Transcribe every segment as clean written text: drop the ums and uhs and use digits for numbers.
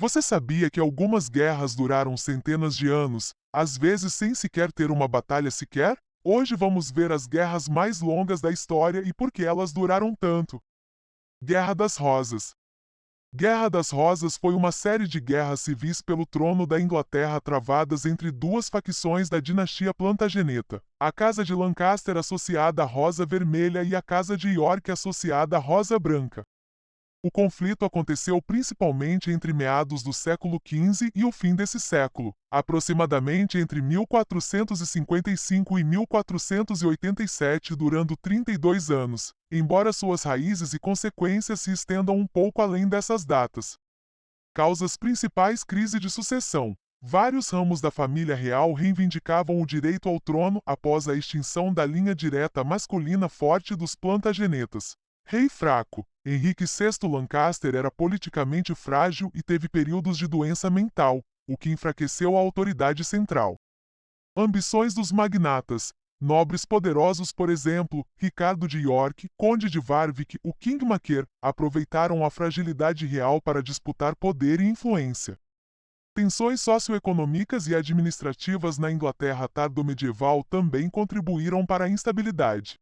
Você sabia que algumas guerras duraram centenas de anos, às vezes sem sequer ter uma batalha sequer? Hoje vamos ver as guerras mais longas da história e por que elas duraram tanto. Guerra das Rosas. Guerra das Rosas foi uma série de guerras civis pelo trono da Inglaterra travadas entre duas facções da dinastia Plantageneta, a Casa de Lancaster associada à Rosa Vermelha e a Casa de York associada à Rosa Branca. O conflito aconteceu principalmente entre meados do século XV e o fim desse século, aproximadamente entre 1455 e 1487, durando 32 anos, embora suas raízes e consequências se estendam um pouco além dessas datas. Causas principais: crise de sucessão. Vários ramos da família real reivindicavam o direito ao trono após a extinção da linha direta masculina forte dos Plantagenetas. Rei fraco. Henrique VI Lancaster era politicamente frágil e teve períodos de doença mental, o que enfraqueceu a autoridade central. Ambições dos magnatas. Nobres poderosos, por exemplo, Ricardo de York, Conde de Warwick, o King Maker, aproveitaram a fragilidade real para disputar poder e influência. Tensões socioeconômicas e administrativas na Inglaterra tardomedieval também contribuíram para a instabilidade.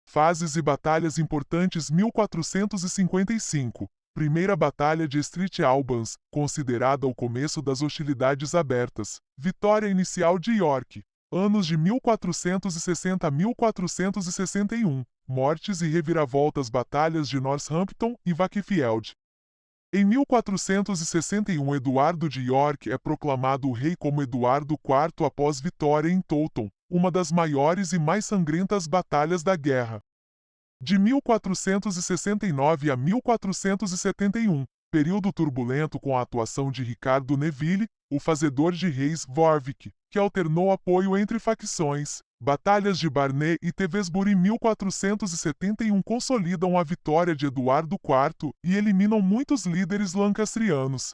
Fases e batalhas importantes. 1455. Primeira Batalha de Street Albans, considerada o começo das hostilidades abertas. Vitória inicial de York. Anos de 1460 a 1461. Mortes e reviravoltas. Batalhas de Northampton e Wakefield. Em 1461, Eduardo de York é proclamado rei como Eduardo IV após vitória em Towton, uma das maiores e mais sangrentas batalhas da guerra. De 1469 a 1471, período turbulento com a atuação de Ricardo Neville, o fazedor de reis Warwick, que alternou apoio entre facções. Batalhas de Barnet e Tewkesbury. 1471 consolidam a vitória de Eduardo IV e eliminam muitos líderes lancastrianos.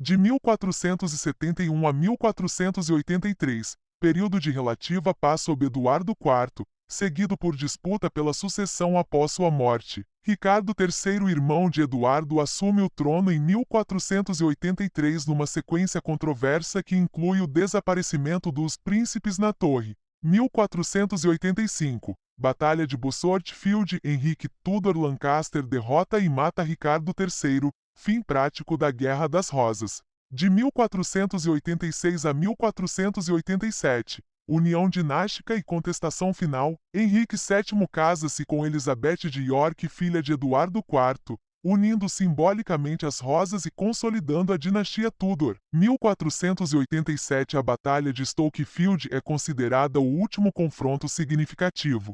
De 1471 a 1483, período de relativa paz sob Eduardo IV, seguido por disputa pela sucessão após sua morte. Ricardo III, irmão de Eduardo, assume o trono em 1483 numa sequência controversa que inclui o desaparecimento dos príncipes na torre. 1485. Batalha de Bosworth Field. Henrique Tudor Lancaster derrota e mata Ricardo III, fim prático da Guerra das Rosas. De 1486 a 1487. União dinástica e contestação final. Henrique VII casa-se com Elizabeth de York, filha de Eduardo IV, unindo simbolicamente as Rosas e consolidando a dinastia Tudor. 1487. A Batalha de Stokefield é considerada o último confronto significativo.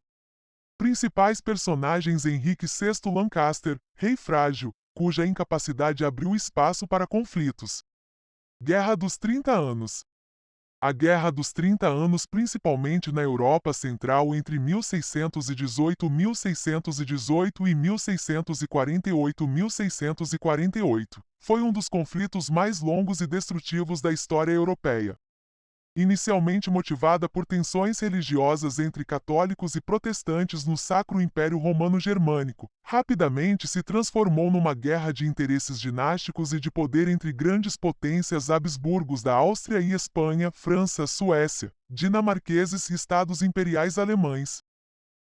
Principais personagens: Henrique VI Lancaster, rei frágil, cuja incapacidade abriu espaço para conflitos. Guerra dos 30 Anos. A Guerra dos 30 Anos, principalmente na Europa Central entre 1618 e 1648, foi um dos conflitos mais longos e destrutivos da história europeia. Inicialmente motivada por tensões religiosas entre católicos e protestantes no Sacro Império Romano Germânico, rapidamente se transformou numa guerra de interesses dinásticos e de poder entre grandes potências: Habsburgos da Áustria e Espanha, França, Suécia, dinamarqueses e estados imperiais alemães.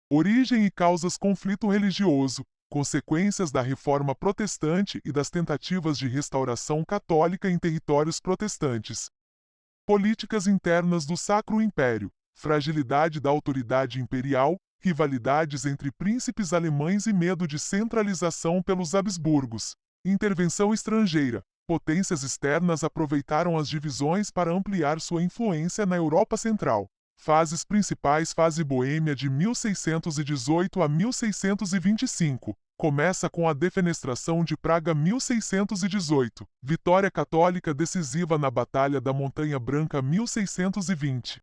Origem e causas: conflito religioso, consequências da Reforma Protestante e das tentativas de restauração católica em territórios protestantes. Políticas internas do Sacro Império, fragilidade da autoridade imperial, rivalidades entre príncipes alemães e medo de centralização pelos Habsburgos. Intervenção estrangeira. Potências externas aproveitaram as divisões para ampliar sua influência na Europa Central. Fases principais: fase boêmia de 1618 a 1625. Começa com a defenestração de Praga. 1618. Vitória católica decisiva na Batalha da Montanha Branca. 1620.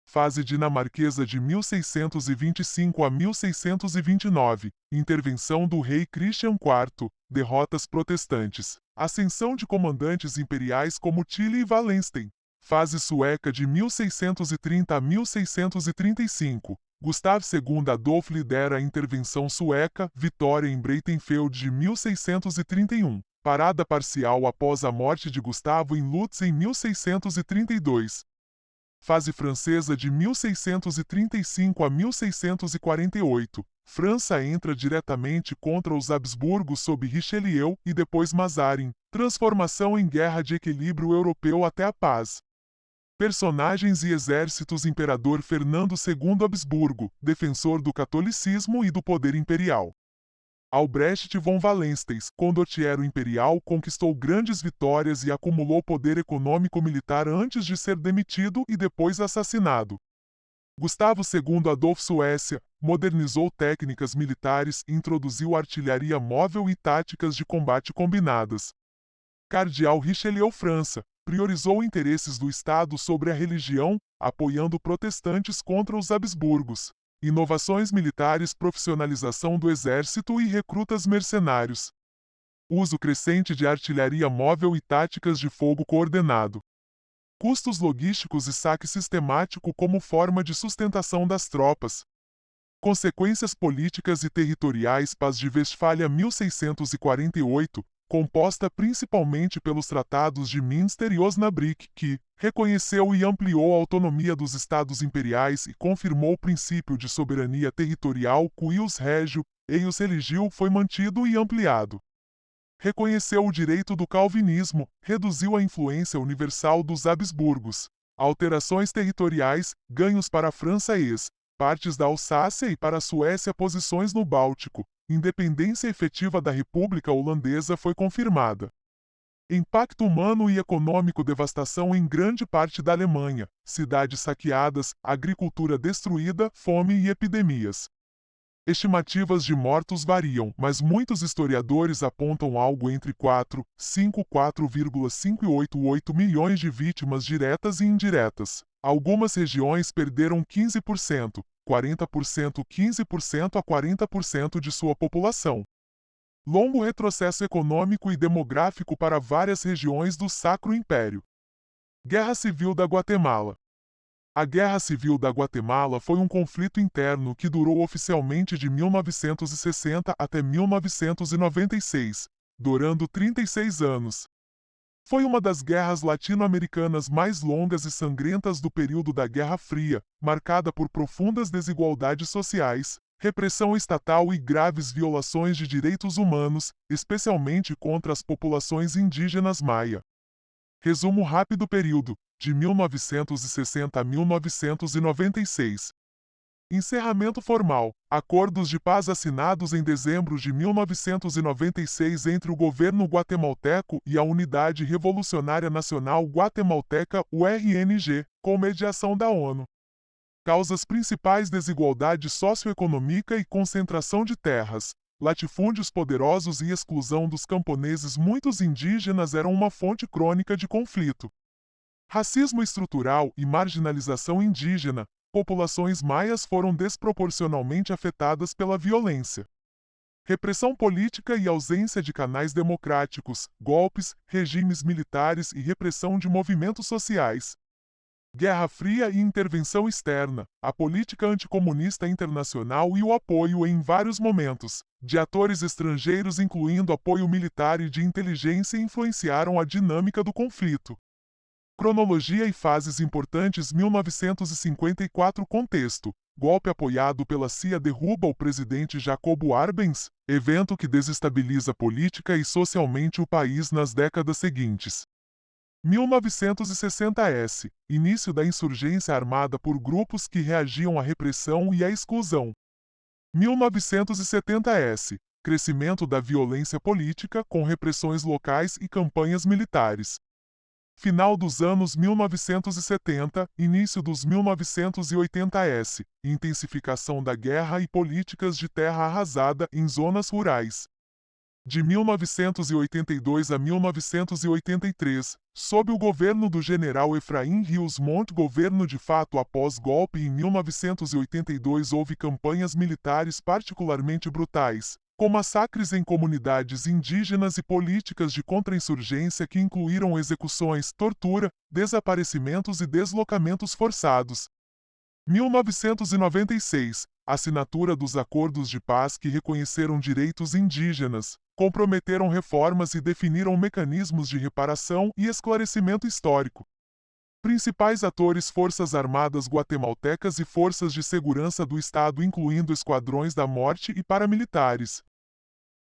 Fase dinamarquesa de 1625 a 1629. Intervenção do rei Christian IV. Derrotas protestantes. Ascensão de comandantes imperiais como Tilly e Wallenstein. Fase sueca de 1630 a 1635. Gustav II Adolf lidera a intervenção sueca. Vitória em Breitenfeld de 1631. Parada parcial após a morte de Gustavo em Lutz em 1632. Fase francesa de 1635 a 1648. França entra diretamente contra os Habsburgos sob Richelieu e depois Mazarin. Transformação em guerra de equilíbrio europeu até a paz. Personagens e exércitos. Imperador Fernando II Habsburgo, defensor do catolicismo e do poder imperial. Albrecht von Wallenstein, condottiero imperial, conquistou grandes vitórias e acumulou poder econômico-militar antes de ser demitido e depois assassinado. Gustavo II Adolfo Suécia, modernizou técnicas militares e introduziu artilharia móvel e táticas de combate combinadas. Cardeal Richelieu França, priorizou interesses do Estado sobre a religião, apoiando protestantes contra os Habsburgos. Inovações militares. Profissionalização do exército e recrutas mercenários. Uso crescente de artilharia móvel e táticas de fogo coordenado. Custos logísticos e saque sistemático como forma de sustentação das tropas. Consequências políticas e territoriais. Paz de Westfália 1648, composta principalmente pelos tratados de Münster e Osnabrück, que reconheceu e ampliou a autonomia dos estados imperiais e confirmou o princípio de soberania territorial. Cuius Regio, eius religio, foi mantido e ampliado. Reconheceu o direito do calvinismo, reduziu a influência universal dos Habsburgos. Alterações territoriais, ganhos para a França partes da Alsácia e para a Suécia. Posições no Báltico. Independência efetiva da República Holandesa foi confirmada. Impacto humano e econômico. Devastação em grande parte da Alemanha, cidades saqueadas, agricultura destruída, fome e epidemias. Estimativas de mortos variam, mas muitos historiadores apontam algo entre 4,5 milhões de vítimas diretas e indiretas. Algumas regiões perderam 15%, 40%, 15% a 40% de sua população. Longo retrocesso econômico e demográfico para várias regiões do Sacro Império. Guerra Civil da Guatemala. A Guerra Civil da Guatemala foi um conflito interno que durou oficialmente de 1960 até 1996, durando 36 anos. Foi uma das guerras latino-americanas mais longas e sangrentas do período da Guerra Fria, marcada por profundas desigualdades sociais, repressão estatal e graves violações de direitos humanos, especialmente contra as populações indígenas maia. Resumo rápido. Período de 1960 a 1996. Encerramento formal. Acordos de paz assinados em dezembro de 1996 entre o governo guatemalteco e a Unidade Revolucionária Nacional Guatemalteca, URNG, com mediação da ONU. Causas principais: desigualdade socioeconômica e concentração de terras, latifúndios poderosos e exclusão dos camponeses. Muitos indígenas eram uma fonte crônica de conflito. Racismo estrutural e marginalização indígena. Populações maias foram desproporcionalmente afetadas pela violência. Repressão política e ausência de canais democráticos, golpes, regimes militares e repressão de movimentos sociais. Guerra Fria e intervenção externa, a política anticomunista internacional e o apoio em vários momentos de atores estrangeiros, incluindo apoio militar e de inteligência, influenciaram a dinâmica do conflito. Cronologia e fases importantes. 1954. Contexto: golpe apoiado pela CIA derruba o presidente Jacobo Arbenz, evento que desestabiliza política e socialmente o país nas décadas seguintes. 1960s. Início da insurgência armada por grupos que reagiam à repressão e à exclusão. 1970s. Crescimento da violência política com repressões locais e campanhas militares. Final dos anos 1970, início dos 1980s. Intensificação da guerra e políticas de terra arrasada em zonas rurais. De 1982 a 1983, sob o governo do general Efraim Rios Montt. Governo de fato após golpe. Em 1982 houve campanhas militares particularmente brutais, com massacres em comunidades indígenas e políticas de contra-insurgência que incluíram execuções, tortura, desaparecimentos e deslocamentos forçados. 1996. Assinatura dos acordos de paz que reconheceram direitos indígenas, comprometeram reformas e definiram mecanismos de reparação e esclarecimento histórico. Principais atores: Forças Armadas guatemaltecas e Forças de Segurança do Estado, incluindo esquadrões da morte e paramilitares.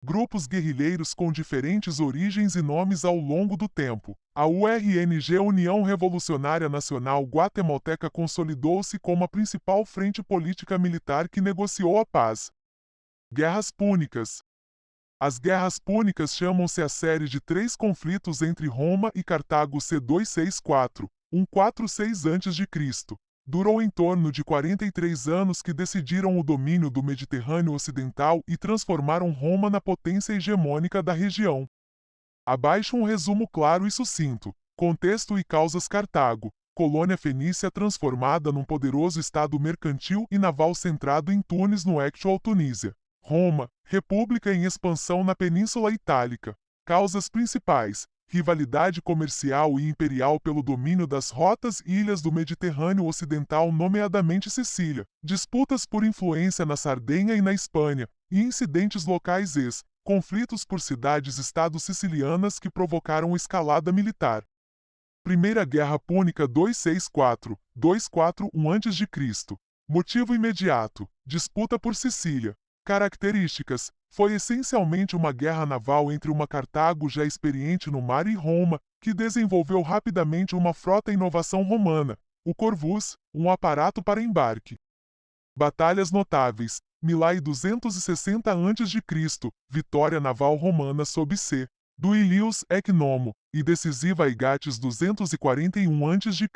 Grupos guerrilheiros com diferentes origens e nomes ao longo do tempo. A URNG, União Revolucionária Nacional Guatemalteca, consolidou-se como a principal frente política militar que negociou a paz. Guerras Púnicas. As Guerras Púnicas chamam-se a série de 3 conflitos entre Roma e Cartago c. 264, 146 a.C. Durou em torno de 43 anos, que decidiram o domínio do Mediterrâneo Ocidental e transformaram Roma na potência hegemônica da região. Abaixo um resumo claro e sucinto. Contexto e causas: Cartago, colônia fenícia transformada num poderoso estado mercantil e naval centrado em Tunis, no actual Tunísia. Roma, república em expansão na Península Itálica. Causas principais: rivalidade comercial e imperial pelo domínio das rotas e ilhas do Mediterrâneo Ocidental, nomeadamente Sicília, disputas por influência na Sardenha e na Espanha, e incidentes locais conflitos por cidades-estado sicilianas que provocaram escalada militar. Primeira Guerra Púnica 264-241 a.C. Motivo imediato: disputa por Sicília. Características: foi essencialmente uma guerra naval entre uma Cartago já experiente no mar e Roma, que desenvolveu rapidamente uma frota inovação romana, o Corvus, um aparato para embarque. Batalhas notáveis: Milai 260 a.C., vitória naval romana sob C. Duilius Ecnomo, e decisiva Aigates 241 a.C.,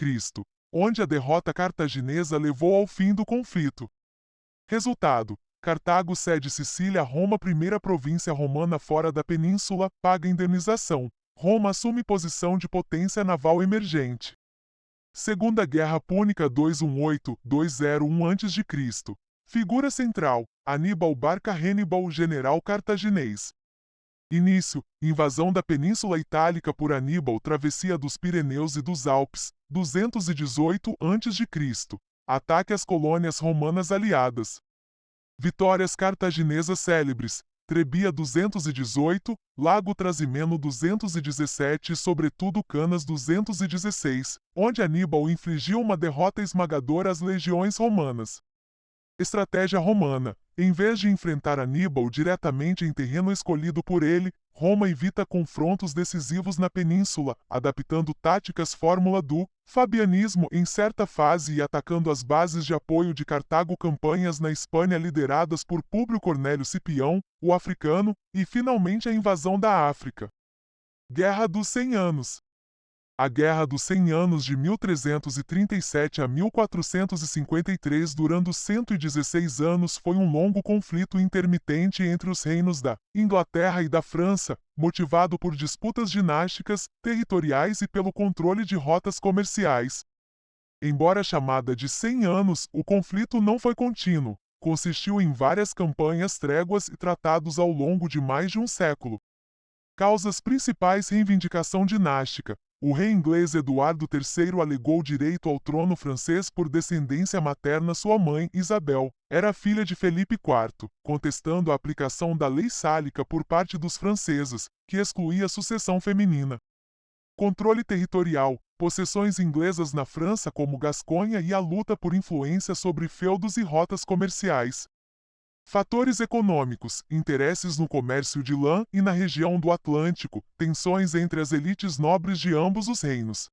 onde a derrota cartaginesa levou ao fim do conflito. Resultado: Cartago cede Sicília a Roma. Primeira província romana fora da península, paga indenização. Roma assume posição de potência naval emergente. Segunda Guerra Púnica 218-201 a.C. Figura central: Aníbal Barca. Hannibal, general cartaginês. Início: invasão da Península Itálica por Aníbal. Travessia dos Pirineus e dos Alpes, 218 a.C. Ataque às colônias romanas aliadas. Vitórias cartaginesas célebres: Trebia 218, Lago Trasimeno 217 e sobretudo Canas 216, onde Aníbal infligiu uma derrota esmagadora às legiões romanas. Estratégia romana: em vez de enfrentar Aníbal diretamente em terreno escolhido por ele, Roma evita confrontos decisivos na península, adaptando táticas fórmula do fabianismo em certa fase e atacando as bases de apoio de Cartago. Campanhas na Espanha lideradas por Públio Cornélio Cipião, o africano, e finalmente a invasão da África. Guerra dos 100 Anos. A Guerra dos 100 Anos, de 1337 a 1453, durando 116 anos, foi um longo conflito intermitente entre os reinos da Inglaterra e da França, motivado por disputas dinásticas, territoriais e pelo controle de rotas comerciais. Embora chamada de 100 anos, o conflito não foi contínuo. Consistiu em várias campanhas, tréguas e tratados ao longo de mais de um século. Causas principais: reivindicação dinástica. O rei inglês Eduardo III alegou direito ao trono francês por descendência materna. Sua mãe, Isabel, era filha de Felipe IV, contestando a aplicação da lei sálica por parte dos franceses, que excluía a sucessão feminina. Controle territorial: possessões inglesas na França como Gasconha e a luta por influência sobre feudos e rotas comerciais. Fatores econômicos: interesses no comércio de lã e na região do Atlântico, tensões entre as elites nobres de ambos os reinos.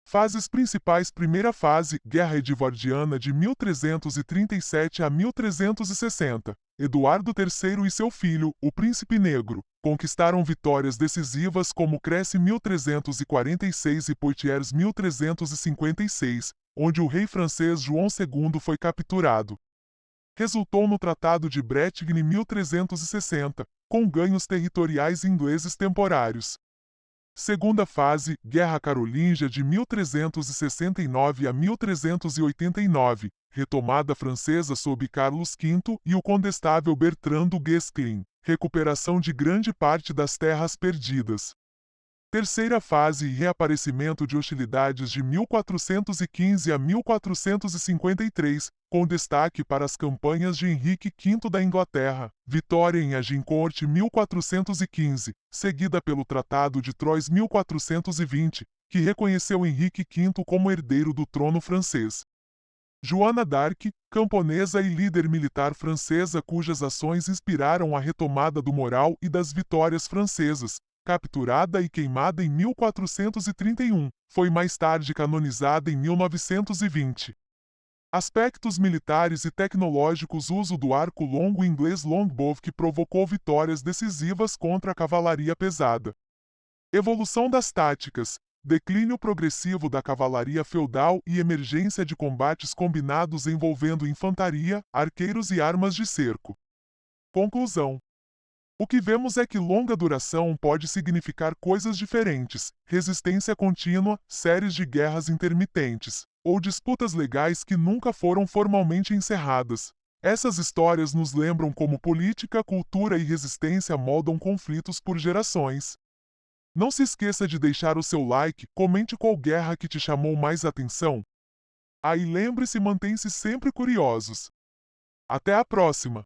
Fases principais: primeira fase, Guerra Edvardiana de 1337 a 1360. Eduardo III e seu filho, o Príncipe Negro, conquistaram vitórias decisivas como Crécy 1346 e Poitiers 1356, onde o rei francês João II foi capturado. Resultou no Tratado de Bretigny 1360, com ganhos territoriais ingleses temporários. Segunda fase, Guerra Carolíngia de 1369 a 1389, retomada francesa sob Carlos V e o condestável Bertrand du Guesclin, recuperação de grande parte das terras perdidas. Terceira fase e reaparecimento de hostilidades de 1415 a 1453, com destaque para as campanhas de Henrique V da Inglaterra, vitória em Agincourt 1415, seguida pelo Tratado de Troyes 1420, que reconheceu Henrique V como herdeiro do trono francês. Joana d'Arc, camponesa e líder militar francesa cujas ações inspiraram a retomada do moral e das vitórias francesas, capturada e queimada em 1431, foi mais tarde canonizada em 1920. Aspectos militares e tecnológicos: uso do arco longo inglês longbow que provocou vitórias decisivas contra a cavalaria pesada. Evolução das táticas: declínio progressivo da cavalaria feudal e emergência de combates combinados envolvendo infantaria, arqueiros e armas de cerco. Conclusão: o que vemos é que longa duração pode significar coisas diferentes: resistência contínua, séries de guerras intermitentes, ou disputas legais que nunca foram formalmente encerradas. Essas histórias nos lembram como política, cultura e resistência moldam conflitos por gerações. Não se esqueça de deixar o seu like, comente qual guerra que te chamou mais atenção. E lembre-se, mantém-se sempre curiosos. Até a próxima!